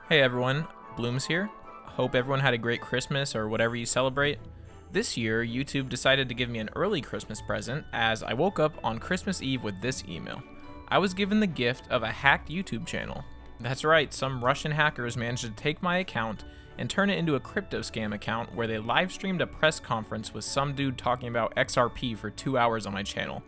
Hey everyone, Blooms here. Hope everyone had a great Christmas or whatever you celebrate. This year, YouTube decided to give me an early Christmas present as I woke up on Christmas Eve with this email. I was given the gift of a hacked YouTube channel. That's right, some Russian hackers managed to take my account and turn it into a crypto scam account where they live streamed a press conference with some dude talking about XRP for 2 hours on my channel.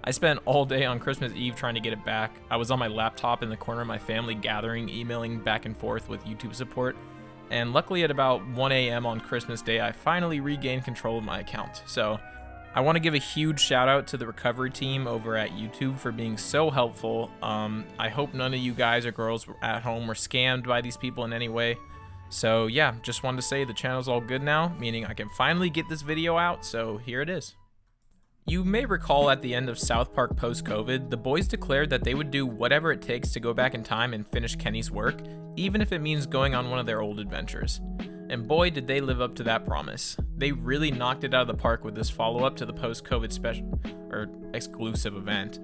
I spent all day on Christmas Eve trying to get it back. I was on my laptop in the corner of my family gathering, emailing back and forth with YouTube support. And luckily at about 1 a.m. on Christmas Day, I finally regained control of my account. So I want to give a huge shout out to the recovery team over at YouTube for being so helpful. I hope none of you guys or girls at home were scammed by these people in any way. So yeah, just wanted to say the channel's all good now, meaning I can finally get this video out, so here it is. You may recall at the end of South Park post-COVID, the boys declared that they would do whatever it takes to go back in time and finish Kenny's work, even if it means going on one of their old adventures. And boy, did they live up to that promise. They really knocked it out of the park with this follow-up to the post-COVID special, or exclusive event.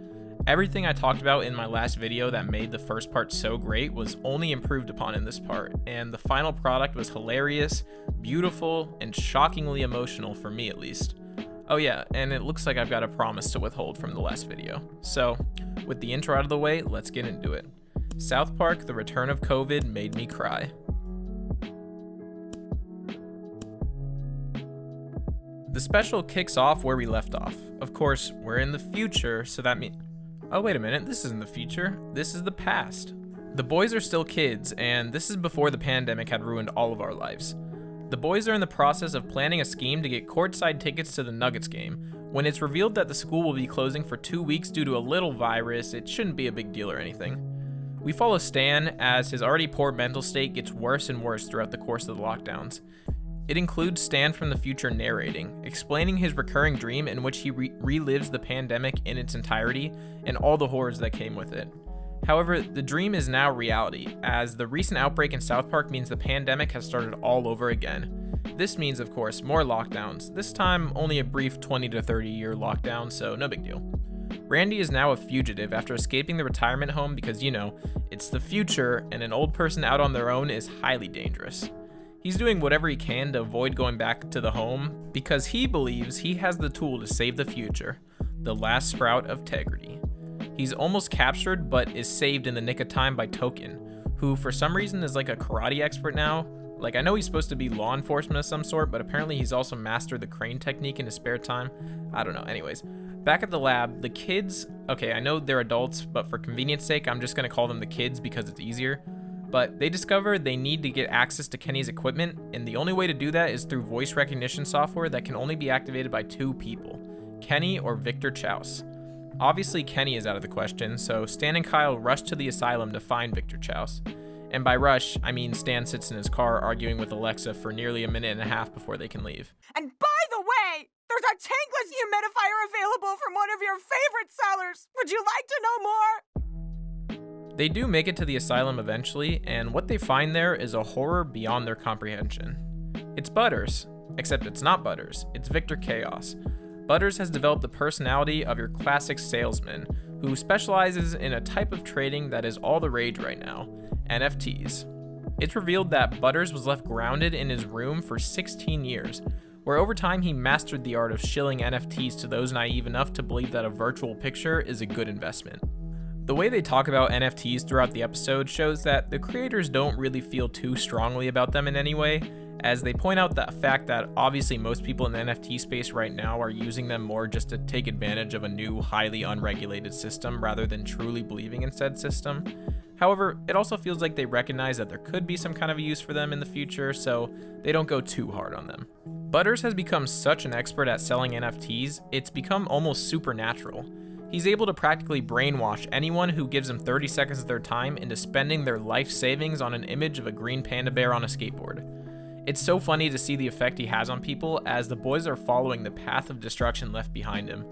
Everything I talked about in my last video that made the first part so great was only improved upon in this part, and the final product was hilarious, beautiful, and shockingly emotional for me at least. Oh yeah, and it looks like I've got a promise to withhold from the last video. So, with the intro out of the way, let's get into it. South Park: The Return of COVID made me cry. The special kicks off where we left off. Of course, we're in the future, so that means... Oh wait a minute, this isn't the future, this is the past. The boys are still kids, and this is before the pandemic had ruined all of our lives. The boys are in the process of planning a scheme to get courtside tickets to the Nuggets game. When it's revealed that the school will be closing for 2 weeks due to a little virus, it shouldn't be a big deal or anything. We follow Stan as his already poor mental state gets worse and worse throughout the course of the lockdowns. It includes Stan from the future narrating, explaining his recurring dream in which he relives the pandemic in its entirety and all the horrors that came with it. However, the dream is now reality, as the recent outbreak in South Park means the pandemic has started all over again. This means, of course, more lockdowns, this time only a brief 20 to 30 year lockdown, so no big deal. Randy is now a fugitive after escaping the retirement home because, you know, it's the future and an old person out on their own is highly dangerous. He's doing whatever he can to avoid going back to the home because he believes he has the tool to save the future, the last sprout of Tegrity. He's almost captured, but is saved in the nick of time by Token, who for some reason is like a karate expert now. Like, I know he's supposed to be law enforcement of some sort, but apparently he's also mastered the crane technique in his spare time. I don't know. Anyways, back at the lab, the kids, okay, I know they're adults, but for convenience sake, I'm just gonna call them the kids because it's easier. But they discover they need to get access to Kenny's equipment, and the only way to do that is through voice recognition software that can only be activated by 2 people, Kenny or Victor Chouse. Obviously, Kenny is out of the question, so Stan and Kyle rush to the asylum to find Victor Chouse. And by rush, I mean Stan sits in his car arguing with Alexa for nearly a minute and a half before they can leave. And by the way, there's a tankless humidifier available from one of your favorite sellers. Would you like to know more? They do make it to the asylum eventually, and what they find there is a horror beyond their comprehension. It's Butters, except it's not Butters, it's Victor Chaos. Butters has developed the personality of your classic salesman, who specializes in a type of trading that is all the rage right now, NFTs. It's revealed that Butters was left grounded in his room for 16 years, where over time he mastered the art of shilling NFTs to those naive enough to believe that a virtual picture is a good investment. The way they talk about NFTs throughout the episode shows that the creators don't really feel too strongly about them in any way, as they point out the fact that obviously most people in the NFT space right now are using them more just to take advantage of a new, highly unregulated system rather than truly believing in said system. However, it also feels like they recognize that there could be some kind of a use for them in the future, so they don't go too hard on them. Butters has become such an expert at selling NFTs, it's become almost supernatural. He's able to practically brainwash anyone who gives him 30 seconds of their time into spending their life savings on an image of a green panda bear on a skateboard. It's so funny to see the effect he has on people as the boys are following the path of destruction left behind him.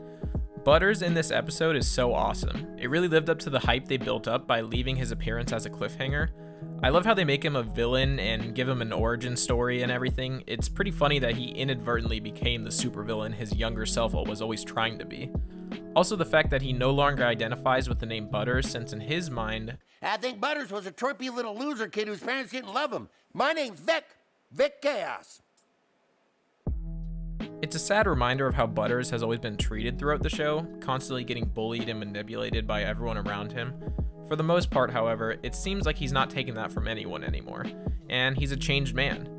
Butters in this episode is so awesome. It really lived up to the hype they built up by leaving his appearance as a cliffhanger. I love how they make him a villain and give him an origin story and everything. It's pretty funny that he inadvertently became the supervillain his younger self was always trying to be. Also, the fact that he no longer identifies with the name Butters, since in his mind, I think Butters was a twerpy little loser kid whose parents didn't love him. My name's Vic. Vic Chaos. it's a sad reminder of how Butters has always been treated throughout the show, constantly getting bullied and manipulated by everyone around him. For the most part, however, it seems like he's not taking that from anyone anymore, and he's a changed man.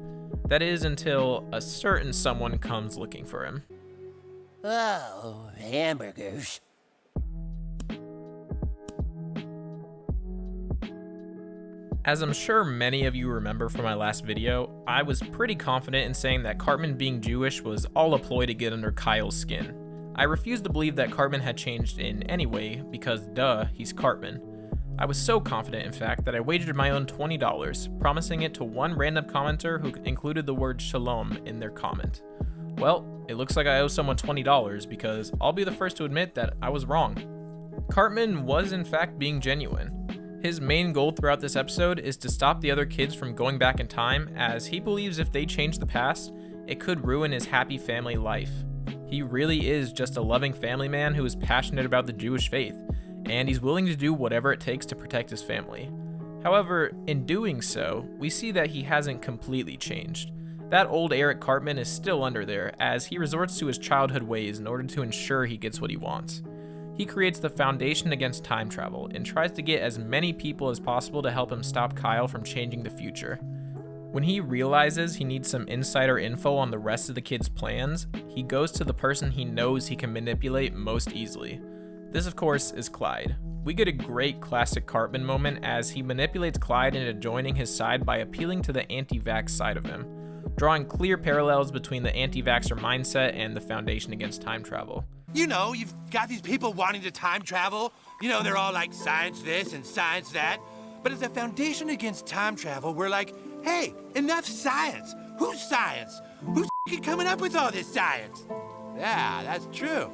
That is until a certain someone comes looking for him. Oh, hamburgers. As I'm sure many of you remember from my last video, I was pretty confident in saying that Cartman being Jewish was all a ploy to get under Kyle's skin. I refused to believe that Cartman had changed in any way because, duh, he's Cartman. I was so confident, in fact, that I wagered my own $20, promising it to one random commenter who included the word shalom in their comment. Well, it looks like I owe someone $20 because I'll be the first to admit that I was wrong. Cartman was in fact being genuine. His main goal throughout this episode is to stop the other kids from going back in time, as he believes if they change the past, it could ruin his happy family life. He really is just a loving family man who is passionate about the Jewish faith, and he's willing to do whatever it takes to protect his family. However, in doing so, we see that he hasn't completely changed. That old Eric Cartman is still under there, as he resorts to his childhood ways in order to ensure he gets what he wants. He creates the Foundation Against Time Travel and tries to get as many people as possible to help him stop Kyle from changing the future. When he realizes he needs some insider info on the rest of the kids' plans, he goes to the person he knows he can manipulate most easily. This, of course, is Clyde. We get a great classic Cartman moment as he manipulates Clyde into joining his side by appealing to the anti-vax side of him, drawing clear parallels between the anti-vaxxer mindset and the Foundation Against Time Travel. You know, you've got these people wanting to time travel. You know, they're all like science this and science that. But as a Foundation Against Time Travel, we're like, hey, enough science. Who's science? Who's coming up with all this science? Yeah, that's true.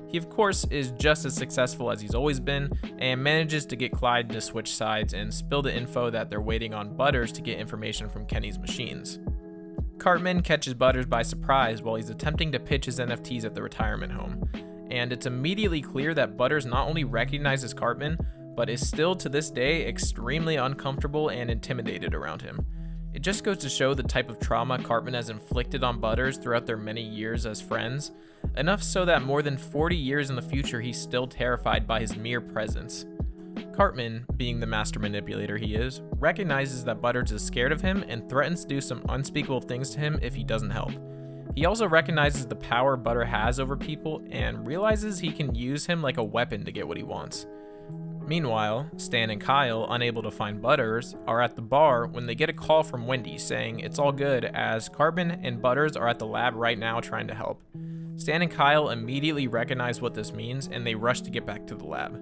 He, of course, is just as successful as he's always been, and manages to get Clyde to switch sides and spill the info that they're waiting on Butters to get information from Kenny's machines. Cartman catches Butters by surprise while he's attempting to pitch his NFTs at the retirement home, and it's immediately clear that Butters not only recognizes Cartman, but is still to this day extremely uncomfortable and intimidated around him. It just goes to show the type of trauma Cartman has inflicted on Butters throughout their many years as friends, enough so that more than 40 years in the future he's still terrified by his mere presence. Cartman, being the master manipulator he is, recognizes that Butters is scared of him and threatens to do some unspeakable things to him if he doesn't help. He also recognizes the power Butter has over people and realizes he can use him like a weapon to get what he wants. Meanwhile, Stan and Kyle, unable to find Butters, are at the bar when they get a call from Wendy saying it's all good as Cartman and Butters are at the lab right now trying to help. Stan and Kyle immediately recognize what this means and they rush to get back to the lab.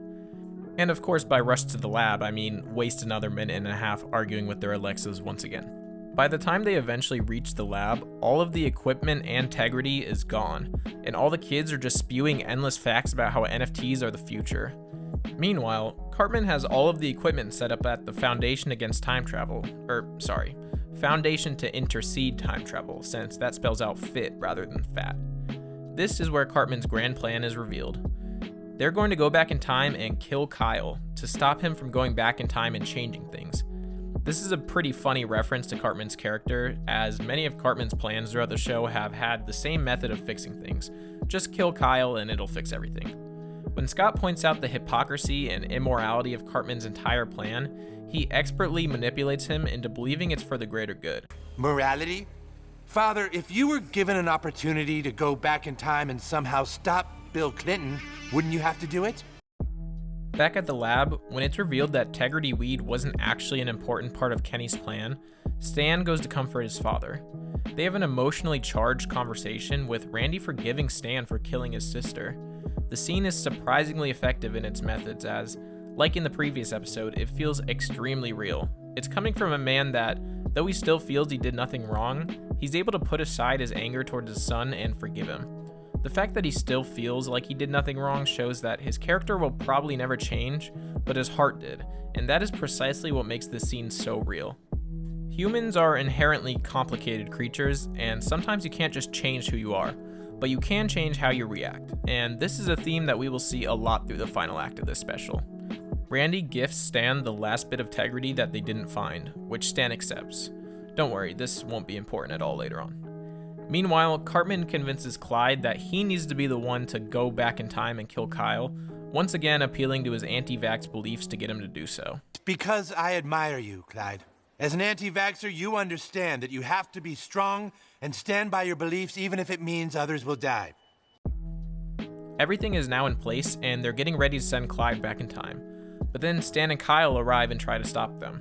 And of course, by rush to the lab, I mean waste another minute and a half arguing with their Alexas once again. By the time they eventually reach the lab, all of the equipment and integrity is gone, and all the kids are just spewing endless facts about how NFTs are the future. Meanwhile, Cartman has all of the equipment set up at the Foundation Against Time Travel, Foundation to Intercede Time Travel, since that spells out fit rather than fat. This is where Cartman's grand plan is revealed. They're going to go back in time and kill Kyle to stop him from going back in time and changing things. This is a pretty funny reference to Cartman's character, as many of Cartman's plans throughout the show have had the same method of fixing things. Just kill Kyle and it'll fix everything. When Scott points out the hypocrisy and immorality of Cartman's entire plan, he expertly manipulates him into believing it's for the greater good. Morality? Father, if you were given an opportunity to go back in time and somehow stop Bill Clinton, wouldn't you have to do it? Back at the lab, when it's revealed that Tegrity Weed wasn't actually an important part of Kenny's plan, Stan goes to comfort his father. They have an emotionally charged conversation with Randy forgiving Stan for killing his sister. The scene is surprisingly effective in its methods as, like in the previous episode, it feels extremely real. It's coming from a man that, though he still feels he did nothing wrong, he's able to put aside his anger towards his son and forgive him. The fact that he still feels like he did nothing wrong shows that his character will probably never change, but his heart did, and that is precisely what makes this scene so real. Humans are inherently complicated creatures, and sometimes you can't just change who you are, but you can change how you react, and this is a theme that we will see a lot through the final act of this special. Randy gifts Stan the last bit of integrity that they didn't find, which Stan accepts. Don't worry, this won't be important at all later on. Meanwhile, Cartman convinces Clyde that he needs to be the one to go back in time and kill Kyle, once again appealing to his anti-vax beliefs to get him to do so. Because I admire you, Clyde. As an anti-vaxxer, you understand that you have to be strong and stand by your beliefs even if it means others will die. Everything is now in place, and they're getting ready to send Clyde back in time. But then Stan and Kyle arrive and try to stop them.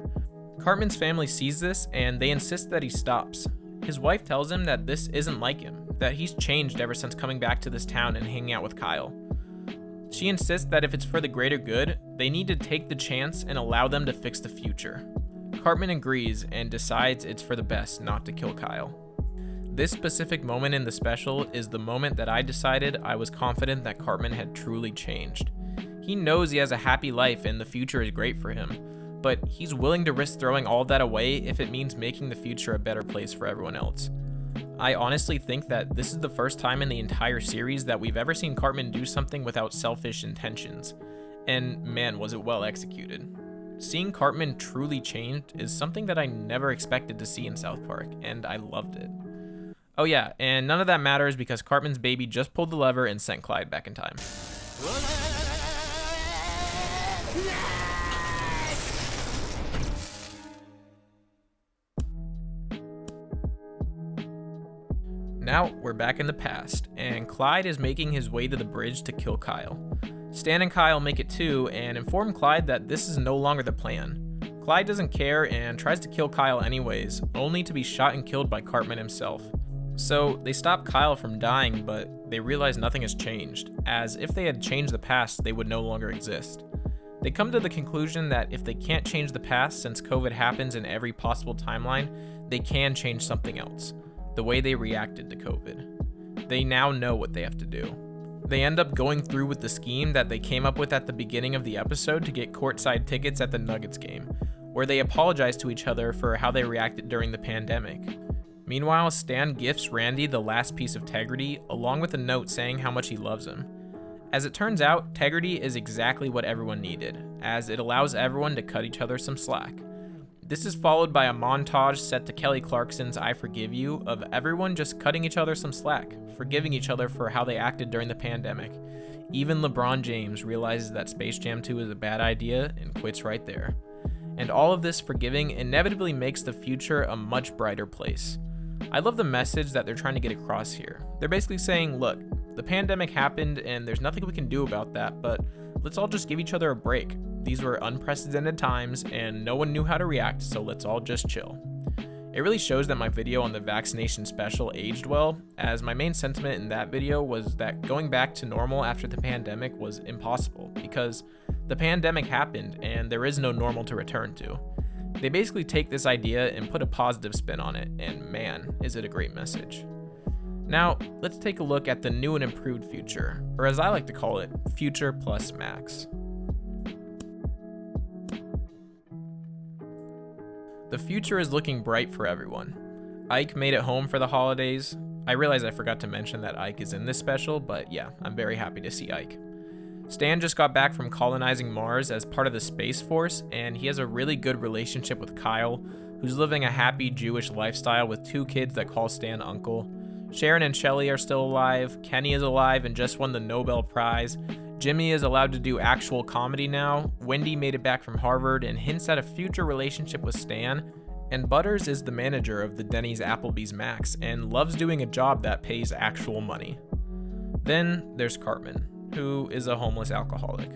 Cartman's family sees this, and they insist that he stops. His wife tells him that this isn't like him, that he's changed ever since coming back to this town and hanging out with Kyle. She insists that if it's for the greater good, they need to take the chance and allow them to fix the future. Cartman agrees and decides it's for the best not to kill Kyle. This specific moment in the special is the moment that I decided I was confident that Cartman had truly changed. He knows he has a happy life and the future is great for him, but he's willing to risk throwing all that away if it means making the future a better place for everyone else. I honestly think that this is the first time in the entire series that we've ever seen Cartman do something without selfish intentions, and man, was it well executed. Seeing Cartman truly changed is something that I never expected to see in South Park, and I loved it. Oh yeah, and none of that matters because Cartman's baby just pulled the lever and sent Clyde back in time. Now, we're back in the past, and Clyde is making his way to the bridge to kill Kyle. Stan and Kyle make it too, and inform Clyde that this is no longer the plan. Clyde doesn't care and tries to kill Kyle anyways, only to be shot and killed by Cartman himself. So, they stop Kyle from dying, but they realize nothing has changed, as if they had changed the past, they would no longer exist. They come to the conclusion that if they can't change the past since COVID happens in every possible timeline, they can change something else. The way they reacted to COVID. They now know what they have to do. They end up going through with the scheme that they came up with at the beginning of the episode to get courtside tickets at the Nuggets game, where they apologize to each other for how they reacted during the pandemic. Meanwhile, Stan gifts Randy the last piece of integrity, along with a note saying how much he loves him. As it turns out, integrity is exactly what everyone needed, as it allows everyone to cut each other some slack. This is followed by a montage set to Kelly Clarkson's I Forgive You of everyone just cutting each other some slack, forgiving each other for how they acted during the pandemic. Even LeBron James realizes that Space Jam 2 is a bad idea and quits right there. And all of this forgiving inevitably makes the future a much brighter place. I love the message that they're trying to get across here. They're basically saying, look, the pandemic happened and there's nothing we can do about that, but let's all just give each other a break. These were unprecedented times and no one knew how to react, so let's all just chill. It really shows that my video on the vaccination special aged well, as my main sentiment in that video was that going back to normal after the pandemic was impossible because the pandemic happened and there is no normal to return to. They basically take this idea and put a positive spin on it, and man, is it a great message. Now, let's take a look at the new and improved future, or as I like to call it, Future Plus Max. The future is looking bright for everyone. Ike made it home for the holidays. I realize I forgot to mention that Ike is in this special, but yeah, I'm very happy to see Ike. Stan just got back from colonizing Mars as part of the Space Force, and he has a really good relationship with Kyle, who's living a happy Jewish lifestyle with 2 kids that call Stan uncle. Sharon and Shelley are still alive, Kenny is alive and just won the Nobel Prize, Jimmy is allowed to do actual comedy now, Wendy made it back from Harvard and hints at a future relationship with Stan, and Butters is the manager of the Denny's Applebee's Max and loves doing a job that pays actual money. Then there's Cartman, who is a homeless alcoholic.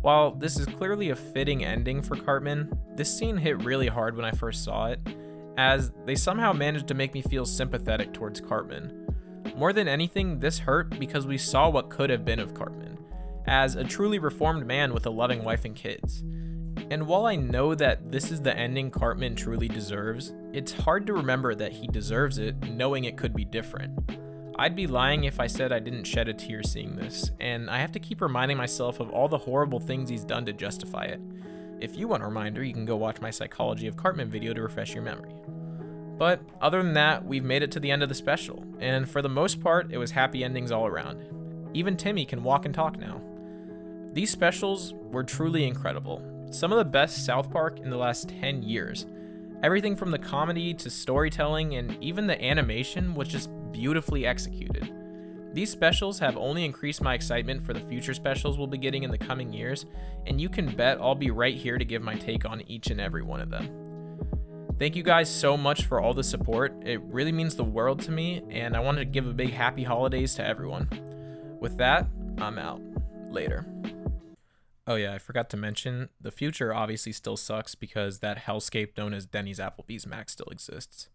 While this is clearly a fitting ending for Cartman, this scene hit really hard when I first saw it, as they somehow managed to make me feel sympathetic towards Cartman. More than anything, this hurt because we saw what could have been of Cartman, as a truly reformed man with a loving wife and kids. And while I know that this is the ending Cartman truly deserves, it's hard to remember that he deserves it knowing it could be different. I'd be lying if I said I didn't shed a tear seeing this, and I have to keep reminding myself of all the horrible things he's done to justify it. If you want a reminder, you can go watch my Psychology of Cartman video to refresh your memory. But other than that, we've made it to the end of the special, and for the most part, it was happy endings all around. Even Timmy can walk and talk now. These specials were truly incredible. Some of the best South Park in the last 10 years. Everything from the comedy to storytelling and even the animation was just beautifully executed. These specials have only increased my excitement for the future specials we'll be getting in the coming years, and you can bet I'll be right here to give my take on each and every one of them. Thank you guys so much for all the support. It really means the world to me, and I wanted to give a big happy holidays to everyone. With that, I'm out. Later. Oh yeah, I forgot to mention, the future obviously still sucks because that hellscape known as Denny's Applebee's Mac still exists.